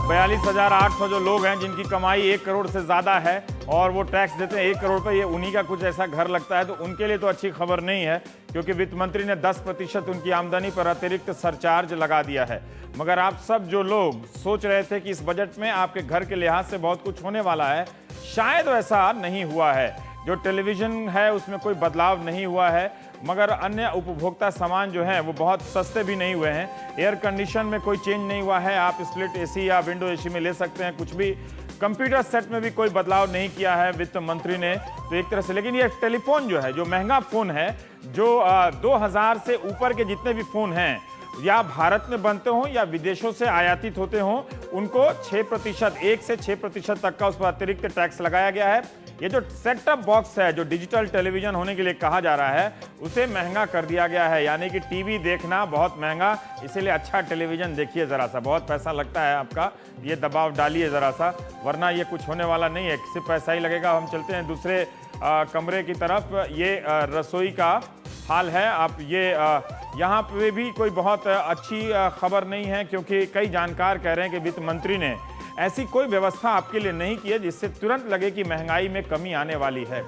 42,800 जो लोग हैं जिनकी कमाई 1 करोड़ से ज़्यादा है और वो टैक्स देते हैं 1 करोड़ पे, ये उन्हीं का कुछ ऐसा घर लगता है, तो उनके लिए तो अच्छी खबर नहीं है, क्योंकि वित्त मंत्री ने 10% उनकी आमदनी पर अतिरिक्त सरचार्ज लगा दिया है। मगर आप सब जो लोग सोच रहे थे कि इस बजट में आपके घर के लिहाज से बहुत कुछ होने वाला है, शायद वैसा नहीं हुआ है। जो टेलीविज़न है उसमें कोई बदलाव नहीं हुआ है, मगर अन्य उपभोक्ता सामान जो हैं वो बहुत सस्ते भी नहीं हुए हैं। एयर कंडीशन में कोई चेंज नहीं हुआ है, आप स्प्लिट एसी या विंडो एसी में ले सकते हैं कुछ भी। कंप्यूटर सेट में भी कोई बदलाव नहीं किया है वित्त मंत्री ने, तो एक तरह से। लेकिन ये टेलीफोन जो है, जो महंगा फ़ोन है, जो 2000 से ऊपर के जितने भी फ़ोन हैं, या भारत में बनते हों या विदेशों से आयातित होते हों, उनको 6%, 1 से 6% तक का उस पर अतिरिक्त टैक्स लगाया गया है। ये जो सेट टॉप बॉक्स है, जो डिजिटल टेलीविजन होने के लिए कहा जा रहा है, उसे महंगा कर दिया गया है। यानी कि टीवी देखना बहुत महंगा, इसीलिए अच्छा टेलीविजन देखिए ज़रा सा, बहुत पैसा लगता है आपका, ये दबाव डालिए ज़रा सा, वरना ये कुछ होने वाला नहीं है, सिर्फ पैसा ही लगेगा। हम चलते हैं दूसरे कमरे की तरफ। ये रसोई का हाल है। आप ये यहाँ पे भी कोई बहुत अच्छी खबर नहीं है, क्योंकि कई जानकार कह रहे हैं कि वित्त मंत्री ने ऐसी कोई व्यवस्था आपके लिए नहीं की है जिससे तुरंत लगे कि महंगाई में कमी आने वाली है।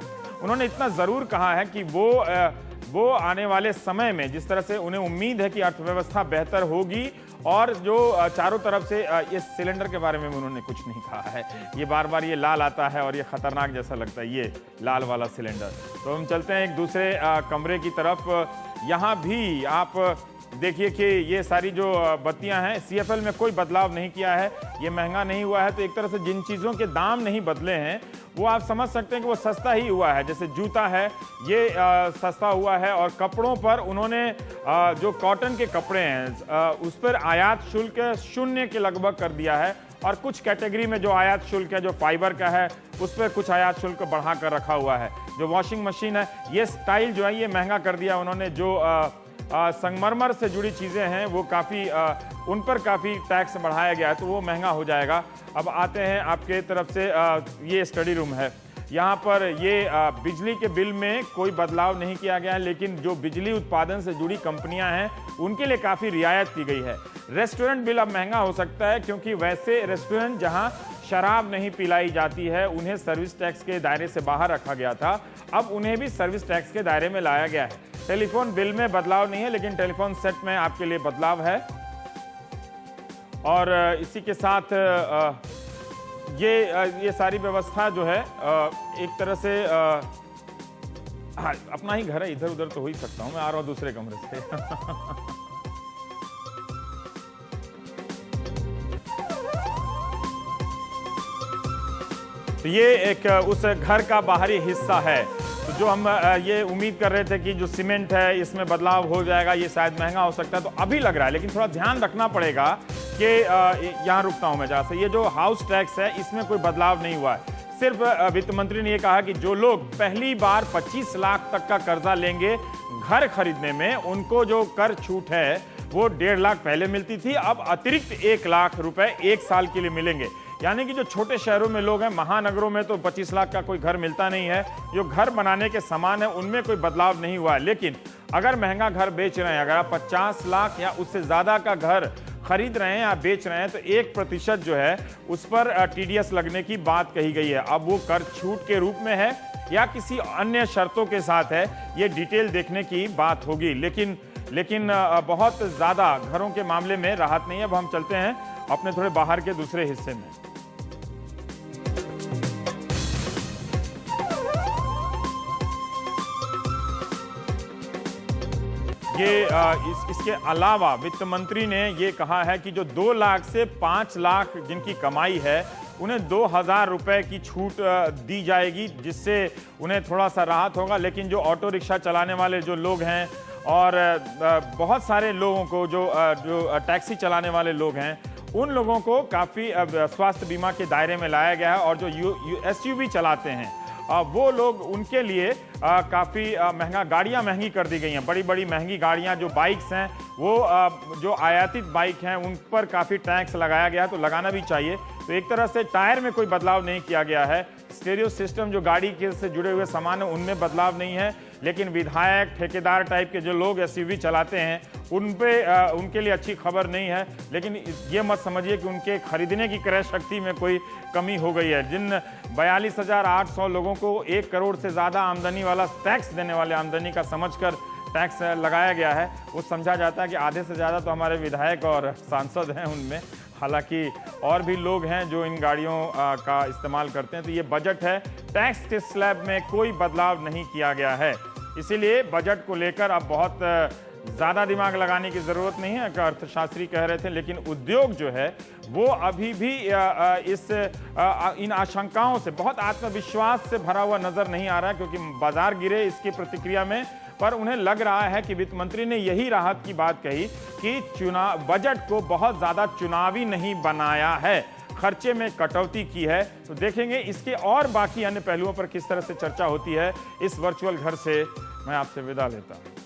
उन्होंने इतना ज़रूर कहा है कि वो आने वाले समय में, जिस तरह से उन्हें उम्मीद है कि अर्थव्यवस्था बेहतर होगी, और जो चारों तरफ से इस सिलेंडर के बारे में उन्होंने कुछ नहीं कहा है। ये बार बार ये लाल आता है और ये ख़तरनाक जैसा लगता है, ये लाल वाला सिलेंडर। तो हम चलते हैं एक दूसरे कमरे की तरफ। यहाँ भी आप देखिए कि ये सारी जो बत्तियां हैं, CFL में कोई बदलाव नहीं किया है, ये महंगा नहीं हुआ है। तो एक तरह से जिन चीज़ों के दाम नहीं बदले हैं वो आप समझ सकते हैं कि वो सस्ता ही हुआ है। जैसे जूता है, ये सस्ता हुआ है, और कपड़ों पर उन्होंने जो कॉटन के कपड़े हैं उस पर आयात शुल्क 0 के लगभग कर दिया है, और कुछ कैटेगरी में जो आयात शुल्क है, जो फाइबर का है, उस पर कुछ आयात शुल्क बढ़ा कर रखा हुआ है। जो वॉशिंग मशीन है, ये स्टाइल जो है ये महंगा कर दिया उन्होंने। जो संगमरमर से जुड़ी चीज़ें हैं वो काफ़ी उन पर काफ़ी टैक्स बढ़ाया गया है, तो वो महंगा हो जाएगा। अब आते हैं आपके तरफ से, ये स्टडी रूम है, यहाँ पर ये बिजली के बिल में कोई बदलाव नहीं किया गया है, लेकिन जो बिजली उत्पादन से जुड़ी कंपनियां हैं उनके लिए काफ़ी रियायत की गई है। रेस्टोरेंट बिल अब महंगा हो सकता है, क्योंकि वैसे रेस्टोरेंट जहां शराब नहीं पिलाई जाती है उन्हें सर्विस टैक्स के दायरे से बाहर रखा गया था, अब उन्हें भी सर्विस टैक्स के दायरे में लाया गया है। टेलीफोन बिल में बदलाव नहीं है, लेकिन टेलीफोन सेट में आपके लिए बदलाव है। और इसी के साथ ये सारी व्यवस्था जो है एक तरह से अपना ही घर है, इधर उधर तो हो ही सकता हूं, मैं आ रहा हूं दूसरे कमरे से। तो ये एक उस घर का बाहरी हिस्सा है। तो जो हम ये उम्मीद कर रहे थे कि जो सीमेंट है इसमें बदलाव हो जाएगा, ये शायद महंगा हो सकता है, तो अभी लग रहा है। लेकिन थोड़ा ध्यान रखना पड़ेगा कि यहाँ रुकता हूँ मैं जहाँ से, ये जो हाउस टैक्स है इसमें कोई बदलाव नहीं हुआ है। सिर्फ वित्त मंत्री ने ये कहा कि जो लोग पहली बार 25 लाख तक का कर्जा लेंगे घर खरीदने में, उनको जो कर छूट है वो 1.5 लाख पहले मिलती थी, अब अतिरिक्त 1 लाख रुपए 1 साल के लिए मिलेंगे। यानी कि जो छोटे शहरों में लोग हैं, महानगरों में तो 25 लाख का कोई घर मिलता नहीं है, जो घर बनाने के सामान है उनमें कोई बदलाव नहीं हुआ है। लेकिन अगर महंगा घर बेच रहे हैं, अगर आप 50 लाख या उससे ज़्यादा का घर खरीद रहे हैं या बेच रहे हैं, तो 1% जो है उस पर TDS लगने की बात कही गई है। अब वो कर छूट के रूप में है या किसी अन्य शर्तों के साथ है, ये डिटेल देखने की बात होगी। लेकिन बहुत ज़्यादा घरों के मामले में राहत नहीं है। अब हम चलते हैं अपने थोड़े बाहर के दूसरे हिस्से में। ये इसके अलावा वित्त मंत्री ने ये कहा है कि जो 2 लाख से 5 लाख जिनकी कमाई है उन्हें 2,000 रुपये की छूट दी जाएगी, जिससे उन्हें थोड़ा सा राहत होगा। लेकिन जो ऑटो रिक्शा चलाने वाले जो लोग हैं और बहुत सारे लोगों को जो टैक्सी चलाने वाले लोग हैं, उन लोगों को काफ़ी स्वास्थ्य बीमा के दायरे में लाया गया है। और जो SUV चलाते हैं वो लोग, उनके लिए काफ़ी महंगा गाड़ियाँ महंगी कर दी गई हैं। बड़ी बड़ी महंगी गाड़ियाँ जो बाइक्स हैं, वो जो आयातित बाइक हैं उन पर काफ़ी टैक्स लगाया गया है, तो लगाना भी चाहिए। तो एक तरह से टायर में कोई बदलाव नहीं किया गया है, स्टीरियो सिस्टम जो गाड़ी के से जुड़े हुए सामान है उनमें बदलाव नहीं है, लेकिन विधायक ठेकेदार टाइप के जो लोग एसयूवी चलाते हैं उनके लिए अच्छी खबर नहीं है। लेकिन ये मत समझिए कि उनके खरीदने की क्रय शक्ति में कोई कमी हो गई है। जिन 42,800 लोगों को 1 करोड़ से ज़्यादा आमदनी वाला टैक्स देने वाले आमदनी का समझकर टैक्स लगाया गया है, वो समझा जाता है कि आधे से ज़्यादा तो हमारे विधायक और सांसद हैं उनमें। हालांकि और भी लोग हैं जो इन गाड़ियों का इस्तेमाल करते हैं। तो ये बजट है, टैक्स के स्लैब में कोई बदलाव नहीं किया गया है, इसीलिए बजट को लेकर अब बहुत ज़्यादा दिमाग लगाने की ज़रूरत नहीं है, अर्थशास्त्री कह रहे थे। लेकिन उद्योग जो है वो अभी भी इन आशंकाओं से बहुत आत्मविश्वास से भरा हुआ नज़र नहीं आ रहा है, क्योंकि बाजार गिरे इसकी प्रतिक्रिया में। पर उन्हें लग रहा है कि वित्त मंत्री ने यही राहत की बात कही कि बजट को बहुत ज़्यादा चुनावी नहीं बनाया है, खर्चे में कटौती की है। तो देखेंगे इसके और बाकी अन्य पहलुओं पर किस तरह से चर्चा होती है। इस वर्चुअल घर से मैं आपसे विदा लेता हूं।